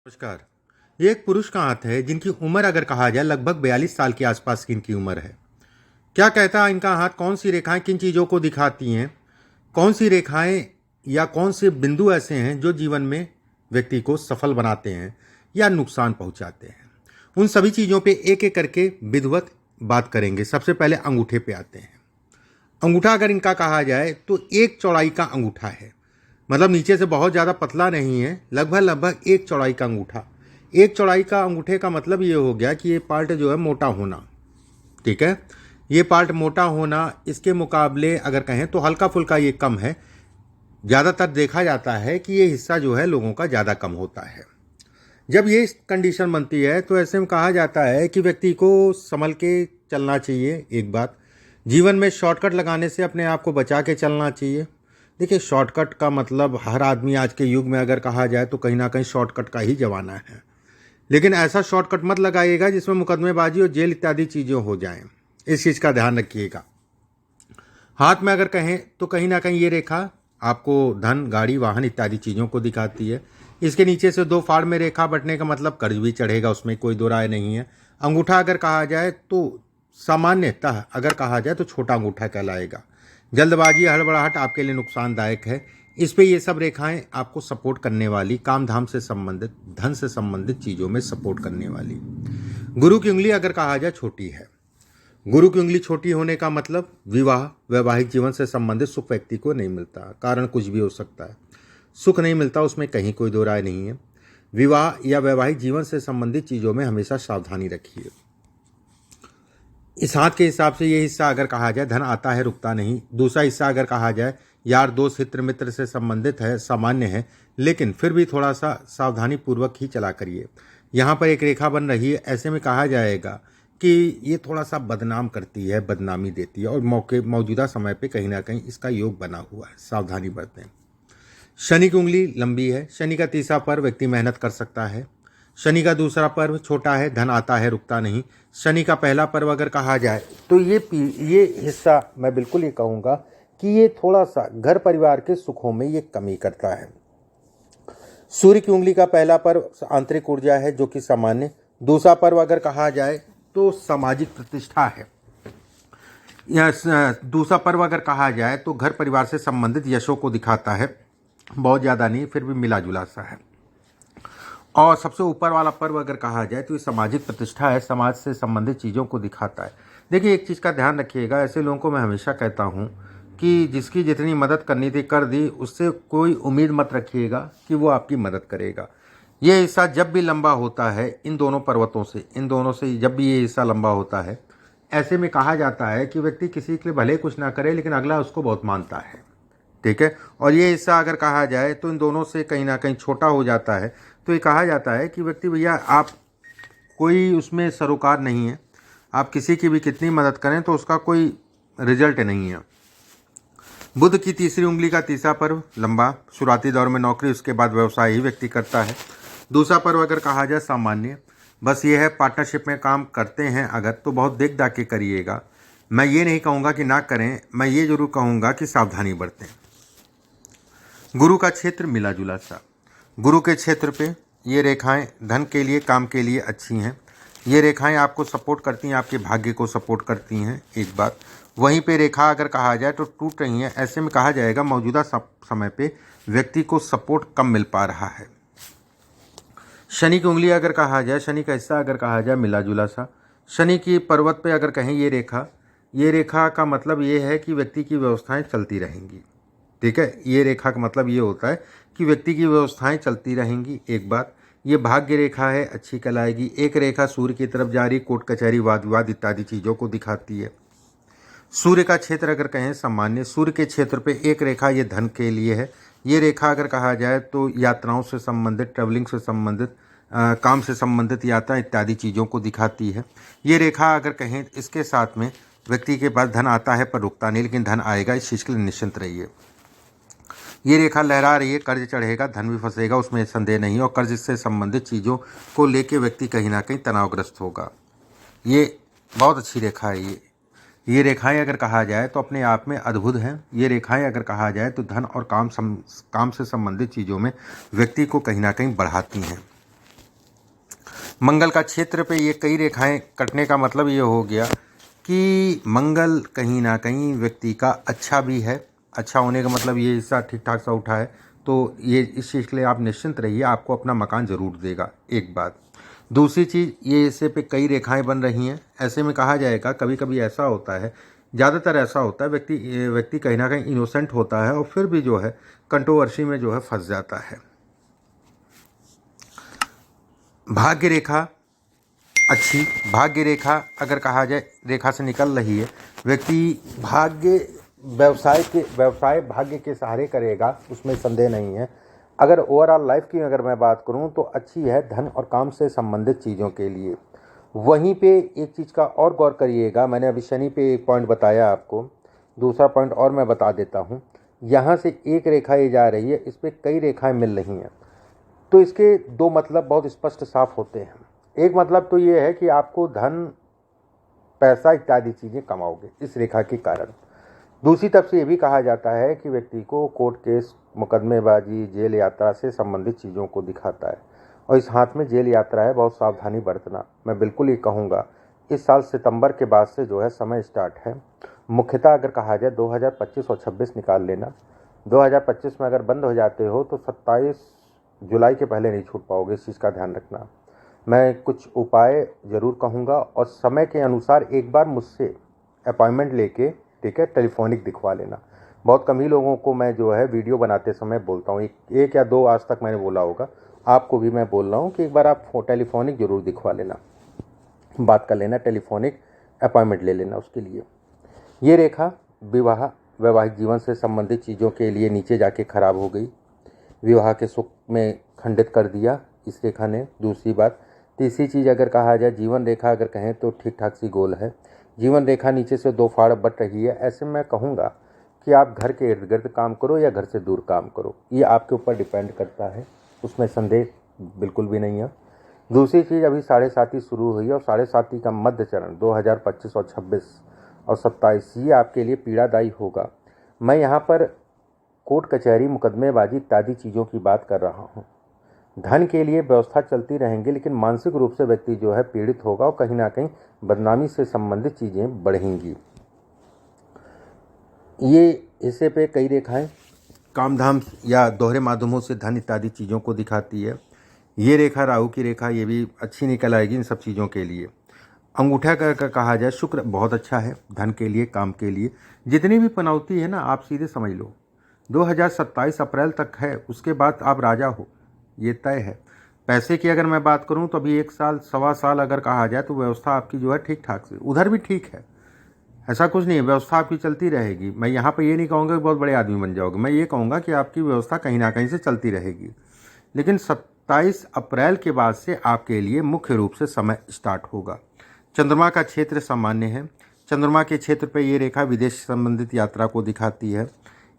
नमस्कार। ये एक पुरुष का हाथ है जिनकी उम्र अगर कहा जाए लगभग 42 साल के आसपास की इनकी उम्र है। क्या कहता है इनका हाथ, कौन सी रेखाएं किन चीज़ों को दिखाती हैं, कौन सी रेखाएं या कौन से बिंदु ऐसे हैं जो जीवन में व्यक्ति को सफल बनाते हैं या नुकसान पहुंचाते हैं। उन सभी चीज़ों पे एक एक करके विधिवत बात करेंगे। सबसे पहले अंगूठे पे आते हैं। अंगूठा अगर इनका कहा जाए तो एक चौड़ाई का अंगूठा है, मतलब नीचे से बहुत ज़्यादा पतला नहीं है, लगभग लगभग एक चौड़ाई का अंगूठा। एक चौड़ाई का अंगूठे का मतलब ये हो गया कि ये पार्ट जो है मोटा होना। ठीक है, ये पार्ट मोटा होना, इसके मुकाबले अगर कहें तो हल्का फुल्का ये कम है। ज़्यादातर देखा जाता है कि ये हिस्सा जो है लोगों का ज़्यादा कम होता है। जब ये कंडीशन बनती है तो ऐसे में कहा जाता है कि व्यक्ति को संभल के चलना चाहिए। एक बात, जीवन में शॉर्टकट लगाने से अपने आप को बचा के चलना चाहिए। देखिए, शॉर्टकट का मतलब हर आदमी आज के युग में अगर कहा जाए तो कहीं ना कहीं शॉर्टकट का ही जमाना है, लेकिन ऐसा शॉर्टकट मत लगाइएगा जिसमें मुकदमेबाजी और जेल इत्यादि चीज़ें हो जाएं। इस चीज़ का ध्यान रखिएगा। हाथ में अगर कहें तो कहीं ना कहीं ये रेखा आपको धन, गाड़ी, वाहन इत्यादि चीज़ों को दिखाती है। इसके नीचे से दो फाड़ में रेखा बटने का मतलब कर्ज भी चढ़ेगा, उसमें कोई दो राय नहीं है। अंगूठा अगर कहा जाए तो सामान्यतः अगर कहा जाए तो छोटा अंगूठा कहलाएगा। जल्दबाजी, हड़बड़ाहट आपके लिए नुकसानदायक है। इस पे ये सब रेखाएं आपको सपोर्ट करने वाली, काम धाम से संबंधित, धन से संबंधित चीज़ों में सपोर्ट करने वाली। गुरु की उंगली अगर कहा जाए छोटी है। गुरु की उंगली छोटी होने का मतलब विवाह, वैवाहिक जीवन से संबंधित सुख व्यक्ति को नहीं मिलता। कारण कुछ भी हो सकता है, सुख नहीं मिलता, उसमें कहीं कोई दो राय नहीं है। विवाह या वैवाहिक जीवन से संबंधित चीज़ों में हमेशा सावधानी रखिए। इस हाथ के हिसाब से ये हिस्सा अगर कहा जाए धन आता है, रुकता नहीं। दूसरा हिस्सा अगर कहा जाए यार, दोस्त, हित्र मित्र से संबंधित है, सामान्य है, लेकिन फिर भी थोड़ा सा सावधानी पूर्वक ही चला करिए। यहाँ पर एक रेखा बन रही है, ऐसे में कहा जाएगा कि ये थोड़ा सा बदनाम करती है, बदनामी देती है, और मौजूदा समय पे कहीं ना कहीं इसका योग बना हुआ है, सावधानी बरतें। शनि की उंगली लंबी है। शनि का तीसरा पर्व व्यक्ति मेहनत कर सकता है। शनि का दूसरा पर्व छोटा है, धन आता है, रुकता नहीं। शनि का पहला पर्व अगर कहा जाए तो ये हिस्सा मैं बिल्कुल ये कहूँगा कि ये थोड़ा सा घर परिवार के सुखों में ये कमी करता है। सूर्य की उंगली का पहला पर्व आंतरिक ऊर्जा है जो कि सामान्य। दूसरा पर्व अगर कहा जाए तो सामाजिक प्रतिष्ठा है। दूसरा पर्व अगर कहा जाए तो घर परिवार से संबंधित यशों को दिखाता है, बहुत ज़्यादा नहीं, फिर भी मिला जुला सा है। और सबसे ऊपर वाला पर्व अगर कहा जाए तो ये सामाजिक प्रतिष्ठा है, समाज से संबंधित चीज़ों को दिखाता है। देखिए, एक चीज़ का ध्यान रखिएगा, ऐसे लोगों को मैं हमेशा कहता हूँ कि जिसकी जितनी मदद करनी थी कर दी, उससे कोई उम्मीद मत रखिएगा कि वो आपकी मदद करेगा। ये हिस्सा जब भी लंबा होता है, इन दोनों पर्वतों से, इन दोनों से जब भी ये हिस्सा लंबा होता है, ऐसे में कहा जाता है कि व्यक्ति किसी के लिए भले कुछ ना करे लेकिन अगला उसको बहुत मानता है। ठीक है, और ये हिस्सा अगर कहा जाए तो इन दोनों से कहीं ना कहीं छोटा हो जाता है, तो ये कहा जाता है कि व्यक्ति, भैया आप कोई उसमें सरोकार नहीं है, आप किसी की भी कितनी मदद करें तो उसका कोई रिजल्ट नहीं है। बुध की तीसरी उंगली का तीसरा पर्व लंबा, शुरुआती दौर में नौकरी, उसके बाद व्यवसाय ही व्यक्ति करता है। दूसरा पर्व अगर कहा जाए सामान्य, बस ये है पार्टनरशिप में काम करते हैं अगर तो बहुत देख दाख के करिएगा। मैं ये नहीं कहूँगा कि ना करें, मैं ये जरूर कहूँगा कि सावधानी बरतें। गुरु का क्षेत्र मिला जुला सा। गुरु के क्षेत्र पे ये रेखाएं धन के लिए, काम के लिए अच्छी हैं। ये रेखाएं आपको सपोर्ट करती हैं, आपके भाग्य को सपोर्ट करती हैं। एक बात, वहीं पे रेखा अगर कहा जाए तो टूट रही है, ऐसे में कहा जाएगा मौजूदा समय पे व्यक्ति को सपोर्ट कम मिल पा रहा है। शनि की उंगली अगर कहा जाए, शनि का हिस्सा अगर कहा जाए मिला जुला सा। शनि की पर्वत पे अगर कहें ये रेखा का मतलब ये है कि व्यक्ति की व्यवस्थाएं चलती रहेंगी। ठीक है, ये रेखा का मतलब ये होता है कि व्यक्ति की व्यवस्थाएं चलती रहेंगी। एक बात, ये भाग्य रेखा है, अच्छी कहलाएगी। एक रेखा सूर्य की तरफ जा रही, कोर्ट कचहरी, वाद विवाद इत्यादि चीज़ों को दिखाती है। सूर्य का क्षेत्र अगर कहें सामान्य, सूर्य के क्षेत्र पे एक रेखा ये धन के लिए है। ये रेखा अगर कहा जाए तो यात्राओं से संबंधित, ट्रैवलिंग से संबंधित, काम से संबंधित यात्रा इत्यादि चीज़ों को दिखाती है। ये रेखा अगर कहें, इसके साथ में व्यक्ति के पास धन आता है पर रुकता नहीं, लेकिन धन आएगा, इस चीज़ के लिए निश्चिंत रहिए। ये रेखा लहरा रही है, कर्ज चढ़ेगा, धन भी फंसेगा, उसमें संदेह नहीं, और कर्ज से संबंधित चीज़ों को लेके व्यक्ति कहीं ना कहीं तनावग्रस्त होगा। ये बहुत अच्छी रेखा है। ये रेखाएं अगर कहा जाए तो अपने आप में अद्भुत हैं। ये रेखाएं अगर कहा जाए तो धन और काम से संबंधित चीज़ों में व्यक्ति को कहीं ना कहीं बढ़ाती हैं। मंगल का क्षेत्र पे ये कई रेखाएं कटने का मतलब ये हो गया कि मंगल कहीं ना कहीं व्यक्ति का अच्छा भी है। अच्छा होने का मतलब ये हिस्सा ठीक ठाक सा उठा है, तो ये इस चीज़ के लिए आप निश्चिंत रहिए, आपको अपना मकान ज़रूर देगा। एक बात। दूसरी चीज़, ये इसे पे कई रेखाएं बन रही हैं। ऐसे में कहा जाएगा, कभी कभी ऐसा होता है, ज़्यादातर ऐसा होता है, व्यक्ति कहीं ना कहीं इनोसेंट होता है और फिर भी जो है कंट्रोवर्सी में जो है फंस जाता है। भाग्य रेखा अच्छी, भाग्य रेखा अगर कहा जाए रेखा से निकल रही है, व्यक्ति व्यवसाय भाग्य के सहारे करेगा, उसमें संदेह नहीं है। अगर ओवरऑल लाइफ की अगर मैं बात करूं तो अच्छी है धन और काम से संबंधित चीज़ों के लिए। वहीं पे एक चीज़ का और गौर करिएगा, मैंने अभी शनि पे एक पॉइंट बताया आपको, दूसरा पॉइंट और मैं बता देता हूं। यहाँ से एक रेखा ये जा रही है, इस पर कई रेखाएं मिल रही हैं, तो इसके दो मतलब बहुत स्पष्ट साफ होते हैं। एक मतलब तो ये है कि आपको धन, पैसा इत्यादि चीज़ें कमाओगे इस रेखा के कारण। दूसरी तरफ से ये भी कहा जाता है कि व्यक्ति को कोर्ट केस, मुकदमेबाजी, जेल यात्रा से संबंधित चीज़ों को दिखाता है, और इस हाथ में जेल यात्रा है, बहुत सावधानी बरतना। मैं बिल्कुल ये कहूँगा इस साल सितंबर के बाद से जो है समय स्टार्ट है। मुख्यतः अगर कहा जाए 2025 और 26 निकाल लेना। 2025 में अगर बंद हो जाते हो तो 27 जुलाई के पहले नहीं छूट पाओगे, इस चीज़ का ध्यान रखना। मैं कुछ उपाय ज़रूर कहूँगा और समय के अनुसार एक बार मुझसे अपॉइंटमेंट लेके, ठीक है, टेलीफोनिक दिखवा लेना। बहुत कम ही लोगों को मैं जो है वीडियो बनाते समय बोलता हूँ, एक या दो आज तक मैंने बोला होगा, आपको भी मैं बोल रहा हूँ कि एक बार आप टेलीफोनिक ज़रूर दिखवा लेना, बात कर लेना, टेलीफोनिक अपॉइंटमेंट ले लेना उसके लिए। ये रेखा वैवाहिक जीवन से संबंधित चीज़ों के लिए नीचे जाके खराब हो गई, विवाह के सुख में खंडित कर दिया इस रेखा ने। दूसरी बात, तीसरी चीज़ अगर कहा जाए जीवन रेखा अगर कहें तो ठीक ठाक सी गोल है। जीवन रेखा नीचे से दो फाड़ बट रही है। ऐसे में कहूँगा कि आप घर के इर्द गिर्द काम करो या घर से दूर काम करो, ये आपके ऊपर डिपेंड करता है, उसमें संदेह बिल्कुल भी नहीं है। दूसरी चीज़, अभी 7.5 शुरू हुई है और 7.5 का मध्य चरण 2025 और 26 और 27 ये आपके लिए पीड़ादायी होगा। मैं यहाँ पर कोर्ट कचहरी, मुकदमेबाजी इत्यादि चीज़ों की बात कर रहा हूँ। धन के लिए व्यवस्था चलती रहेंगी, लेकिन मानसिक रूप से व्यक्ति जो है पीड़ित होगा और कहीं ना कहीं बदनामी से संबंधित चीज़ें बढ़ेंगी। ये हिस्से पे कई रेखाएं काम धाम या दोहरे माध्यमों से धन इत्यादि चीज़ों को दिखाती है। ये रेखा राहु की रेखा, ये भी अच्छी निकल आएगी इन सब चीज़ों के लिए। अंगूठा का कहा जाए, शुक्र बहुत अच्छा है धन के लिए, काम के लिए। जितनी भी पनौती है ना, आप सीधे समझ लो 2027 अप्रैल तक है, उसके बाद आप राजा हो, ये तय है। पैसे की अगर मैं बात करूं तो अभी 1 साल, सवा साल अगर कहा जाए तो व्यवस्था आपकी जो है ठीक ठाक से, उधर भी ठीक है, ऐसा कुछ नहीं है, व्यवस्था आपकी चलती रहेगी। मैं यहाँ पे ये नहीं कहूँगा कि बहुत बड़े आदमी बन जाओगे, मैं ये कहूँगा कि आपकी व्यवस्था कहीं ना कहीं से चलती रहेगी। लेकिन 27 अप्रैल के बाद से आपके लिए मुख्य रूप से समय स्टार्ट होगा। चंद्रमा का क्षेत्र सामान्य है। चंद्रमा के क्षेत्र पर ये रेखा विदेश संबंधित यात्रा को दिखाती है।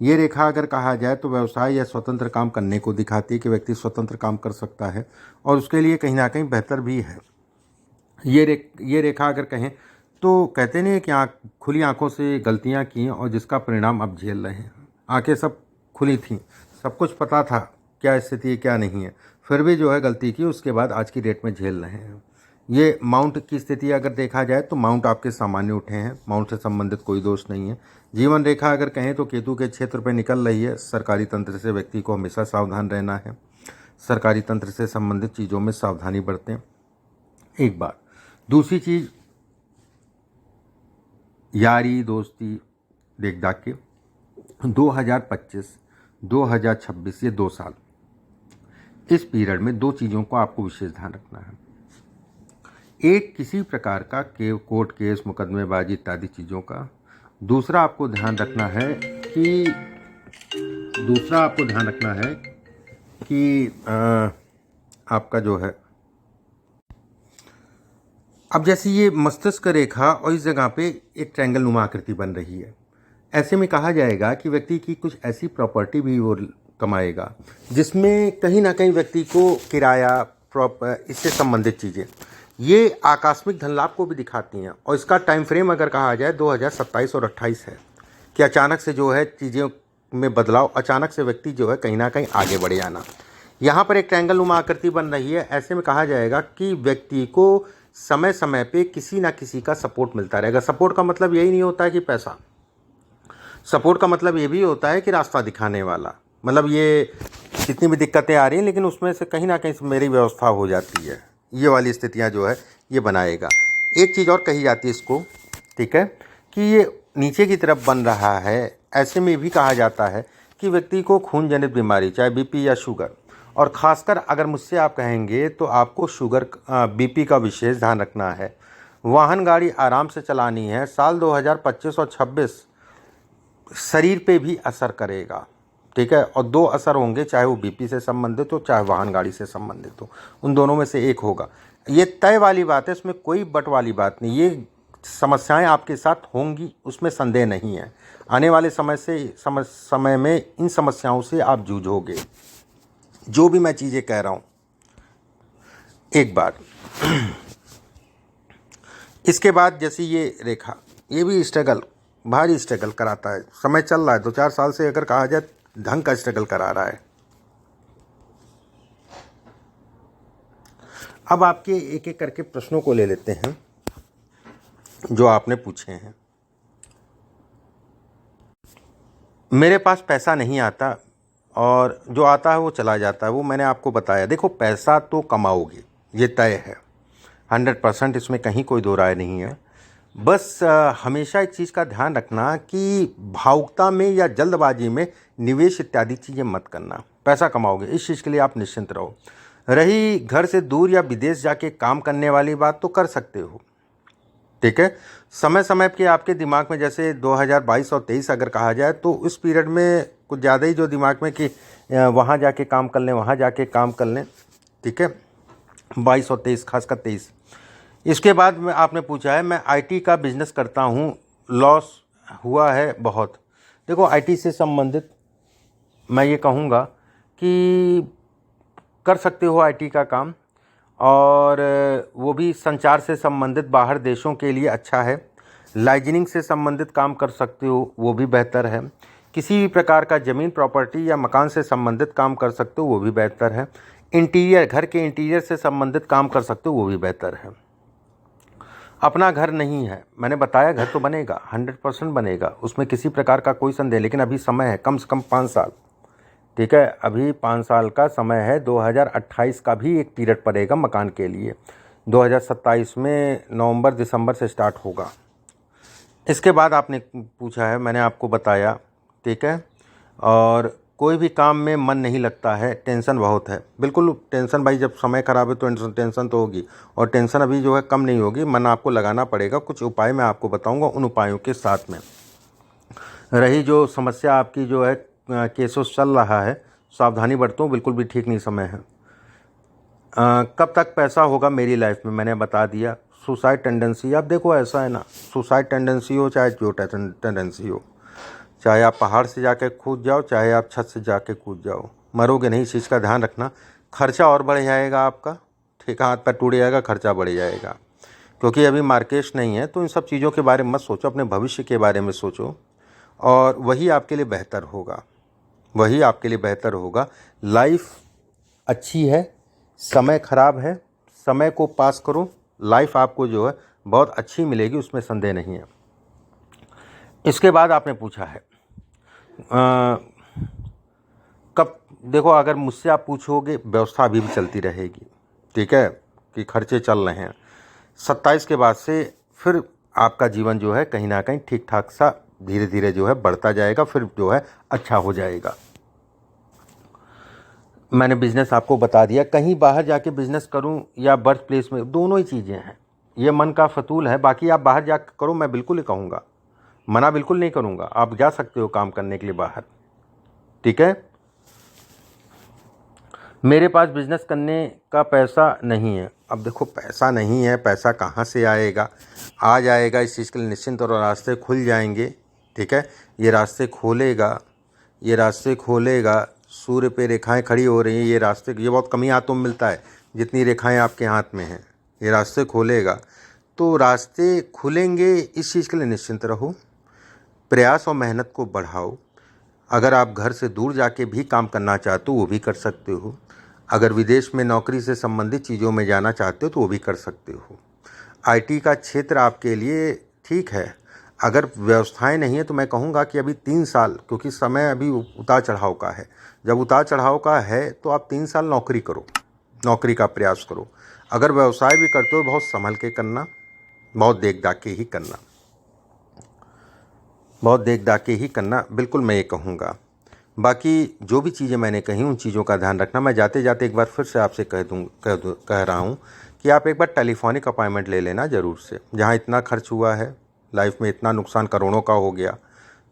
ये रेखा अगर कहा जाए तो व्यवसाय या स्वतंत्र काम करने को दिखाती है कि व्यक्ति स्वतंत्र काम कर सकता है और उसके लिए कहीं ना कहीं बेहतर भी है। ये रेखा अगर कहें तो कहते नहीं कि खुली आंखों से गलतियां की और जिसका परिणाम अब झेल रहे हैं। आंखें सब खुली थीं, सब कुछ पता था क्या स्थिति है क्या नहीं है, फिर भी जो है गलती की, उसके बाद आज की डेट में झेल रहे हैं। ये माउंट की स्थिति अगर देखा जाए तो माउंट आपके सामान्य उठे हैं, माउंट से संबंधित कोई दोष नहीं है। जीवन रेखा अगर कहें तो केतु के क्षेत्र पर निकल रही है। सरकारी तंत्र से व्यक्ति को हमेशा सावधान रहना है, सरकारी तंत्र से संबंधित चीज़ों में सावधानी बरतें, एक बात। दूसरी चीज़, यारी दोस्ती देख दाख के 2025 2026 ये 2 साल, इस पीरियड में 2 चीज़ों को आपको विशेष ध्यान रखना है। एक, किसी प्रकार का कोर्ट केस, मुकदमेबाजी इत्यादि चीज़ों का। दूसरा आपको ध्यान रखना है कि आपका जो है, अब जैसे ये मस्तिष्क रेखा और इस जगह पे एक ट्रायंगल नुमा आकृति बन रही है, ऐसे में कहा जाएगा कि व्यक्ति की कुछ ऐसी प्रॉपर्टी भी वो कमाएगा जिसमें कहीं ना कहीं व्यक्ति को किराया, इससे संबंधित चीज़ें ये आकस्मिक धन लाभ को भी दिखाती हैं। और इसका टाइम फ्रेम अगर कहा जाए 2027 और 28 है कि अचानक से जो है चीज़ों में बदलाव, अचानक से व्यक्ति जो है कहीं ना कहीं आगे बढ़ जाना। यहाँ पर एक ट्रायंगल नुमा आकृति बन रही है। ऐसे में कहा जाएगा कि व्यक्ति को समय समय पे किसी ना किसी का सपोर्ट मिलता रहेगा। सपोर्ट का मतलब यही नहीं होता है कि पैसा, सपोर्ट का मतलब ये भी होता है कि रास्ता दिखाने वाला। मतलब ये जितनी भी दिक्कतें आ रही हैं, लेकिन उसमें से कहीं ना कहीं से मेरी व्यवस्था हो जाती है, ये वाली स्थितियाँ जो है ये बनाएगा। एक चीज़ और कही जाती है इसको, ठीक है, कि ये नीचे की तरफ बन रहा है। ऐसे में भी कहा जाता है कि व्यक्ति को खून जनित बीमारी, चाहे बीपी या शुगर, और ख़ासकर अगर मुझसे आप कहेंगे तो आपको शुगर बीपी का विशेष ध्यान रखना है। वाहन गाड़ी आराम से चलानी है। साल 2025 और 26 शरीर पे भी असर करेगा, ठीक है, और दो असर होंगे, चाहे वो बीपी से संबंधित हो चाहे वाहन गाड़ी से संबंधित हो, उन दोनों में से एक होगा। ये तय वाली बात है, इसमें कोई बट वाली बात नहीं। ये समस्याएं आपके साथ होंगी, उसमें संदेह नहीं है। आने वाले समय में इन समस्याओं से आप जूझोगे। जो भी मैं चीज़ें कह रहा हूँ, एक बार इसके बाद जैसे ये रेखा, ये भी स्ट्रगल, भारी स्ट्रगल कराता है। समय चल रहा है, 2-4 साल से अगर कहा जाए ढंग का स्ट्रगल करा रहा है। अब आपके एक एक करके प्रश्नों को ले लेते हैं जो आपने पूछे हैं। मेरे पास पैसा नहीं आता और जो आता है वो चला जाता है, वो मैंने आपको बताया। देखो, पैसा तो कमाओगे, ये तय है 100%, इसमें कहीं कोई दो राय नहीं है। बस हमेशा एक चीज़ का ध्यान रखना कि भावुकता में या जल्दबाजी में निवेश इत्यादि चीज़ें मत करना। पैसा कमाओगे, इस चीज़ के लिए आप निश्चिंत रहो। रही घर से दूर या विदेश जाके काम करने वाली बात, तो कर सकते हो, ठीक है। समय समय के आपके दिमाग में जैसे 2022 और 23 अगर कहा जाए तो उस पीरियड में कुछ ज़्यादा ही जो दिमाग में कि वहाँ जाके काम कर लें, वहाँ जाके काम कर लें, ठीक है। 22 और 23, खासकर 23। इसके बाद में आपने पूछा है, मैं आईटी का बिजनेस करता हूँ, लॉस हुआ है बहुत। देखो, आईटी से संबंधित मैं ये कहूँगा कि कर सकते हो आईटी का काम, और वो भी संचार से संबंधित बाहर देशों के लिए अच्छा है। लाइजनिंग से संबंधित काम कर सकते हो, वो भी बेहतर है। किसी भी प्रकार का ज़मीन, प्रॉपर्टी या मकान से संबंधित काम कर सकते हो, वो भी बेहतर है। इंटीरियर, घर के इंटीरियर से संबंधित काम कर सकते हो, वो भी बेहतर है। अपना घर नहीं है, मैंने बताया, घर तो बनेगा, 100% बनेगा, उसमें किसी प्रकार का कोई संदेह, लेकिन अभी समय है कम से कम 5 साल, ठीक है। अभी 5 साल का समय है। 2028 का भी एक पीरियड पड़ेगा मकान के लिए। 2027 में नवंबर दिसंबर से स्टार्ट होगा। इसके बाद आपने पूछा है, मैंने आपको बताया, ठीक है। और कोई भी काम में मन नहीं लगता है, टेंशन बहुत है। बिल्कुल टेंशन भाई, जब समय ख़राब है तो टेंशन तो होगी, और टेंशन अभी जो है कम नहीं होगी, मन आपको लगाना पड़ेगा। कुछ उपाय मैं आपको बताऊंगा, उन उपायों के साथ में रही जो समस्या आपकी जो है केसेस चल रहा है, सावधानी बरतो, बिल्कुल भी ठीक नहीं समय है। कब तक पैसा होगा मेरी लाइफ में, मैंने बता दिया। सुसाइड टेंडेंसी, अब देखो ऐसा है ना, सुसाइड टेंडेंसी हो चाहे जो टेंडेंसी हो, चाहे आप पहाड़ से जाके कूद जाओ, चाहे आप छत से जाके कूद जाओ, मरोगे नहीं। इस चीज़ का ध्यान रखना। खर्चा और बढ़ जाएगा आपका, ठीक है, हाथ पैर टूट जाएगा, खर्चा बढ़ जाएगा, क्योंकि अभी मार्केट नहीं है। तो इन सब चीज़ों के बारे में मत सोचो, अपने भविष्य के बारे में सोचो, और वही आपके लिए बेहतर होगा, वही आपके लिए बेहतर होगा। लाइफ अच्छी है, समय ख़राब है, समय को पास करो, लाइफ आपको जो है बहुत अच्छी मिलेगी, उसमें संदेह नहीं है। इसके बाद आपने पूछा है कब, देखो अगर मुझसे आप पूछोगे, व्यवस्था अभी भी चलती रहेगी, ठीक है, कि खर्चे चल रहे हैं। 27 के बाद से फिर आपका जीवन जो है कहीं ना कहीं ठीक ठाक सा धीरे धीरे जो है बढ़ता जाएगा, फिर जो है अच्छा हो जाएगा। मैंने बिज़नेस आपको बता दिया। कहीं बाहर जाके बिज़नेस करूं या बर्थ प्लेस में, दोनों ही चीज़ें हैं, ये मन का फतूल है। बाकी आप बाहर जाकर करो, मैं बिल्कुल ही कहूँगा, मना बिल्कुल नहीं करूँगा, आप जा सकते हो काम करने के लिए बाहर, ठीक है। मेरे पास बिज़नेस करने का पैसा नहीं है। अब देखो, पैसा नहीं है, पैसा कहाँ से आएगा, आ जाएगा, इस चीज़ के लिए निश्चिंत और रास्ते खुल जाएंगे, ठीक है। ये रास्ते खोलेगा, ये रास्ते खोलेगा। सूर्य पे रेखाएं खड़ी हो रही हैं, ये रास्ते, ये बहुत कम ही हाथों में मिलता है जितनी रेखाएं आपके हाथ में हैं। ये रास्ते खोलेगा, तो रास्ते खुलेंगे, इस चीज़ के लिए निश्चिंत रहो। प्रयास और मेहनत को बढ़ाओ। अगर आप घर से दूर जाके भी काम करना चाहते हो, वो भी कर सकते हो। अगर विदेश में नौकरी से संबंधित चीज़ों में जाना चाहते हो तो वो भी कर सकते हो। आईटी का क्षेत्र आपके लिए ठीक है। अगर व्यवस्थाएं नहीं है तो मैं कहूँगा कि अभी 3 साल, क्योंकि समय अभी उतार चढ़ाव का है, जब उतार चढ़ाव का है तो आप 3 साल नौकरी करो, नौकरी का प्रयास करो। अगर व्यवसाय भी करते हो बहुत संभल के करना, बहुत देख दाख के ही करना, बहुत देख दाख के ही करना, बिल्कुल मैं ये कहूँगा। बाकी जो भी चीज़ें मैंने कही उन चीज़ों का ध्यान रखना। मैं जाते जाते एक बार फिर से आपसे कह रहा हूँ कि आप एक बार टेलीफोनिक अपॉइंटमेंट ले लेना ज़रूर से। जहाँ इतना खर्च हुआ है, लाइफ में इतना नुकसान करोड़ों का हो गया,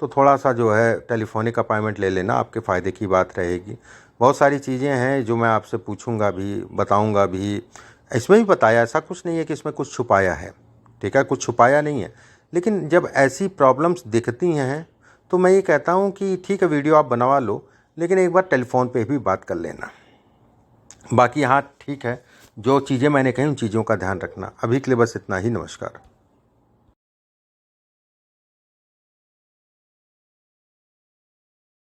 तो थोड़ा सा जो है टेलीफोनिक अपॉइंटमेंट ले लेना, आपके फ़ायदे की बात रहेगी। बहुत सारी चीज़ें हैं जो मैं आपसे पूछूंगा भी, बताऊंगा भी। इसमें भी बताया, ऐसा कुछ नहीं है कि इसमें कुछ छुपाया है, ठीक है, कुछ छुपाया नहीं है। लेकिन जब ऐसी प्रॉब्लम्स दिखती हैं तो मैं ये कहता हूँ कि ठीक है वीडियो आप बनवा लो, लेकिन एक बार टेलीफोन पे भी बात कर लेना। बाकी हाँ ठीक है, जो चीज़ें मैंने कही उन चीज़ों का ध्यान रखना। अभी के लिए बस इतना ही। नमस्कार।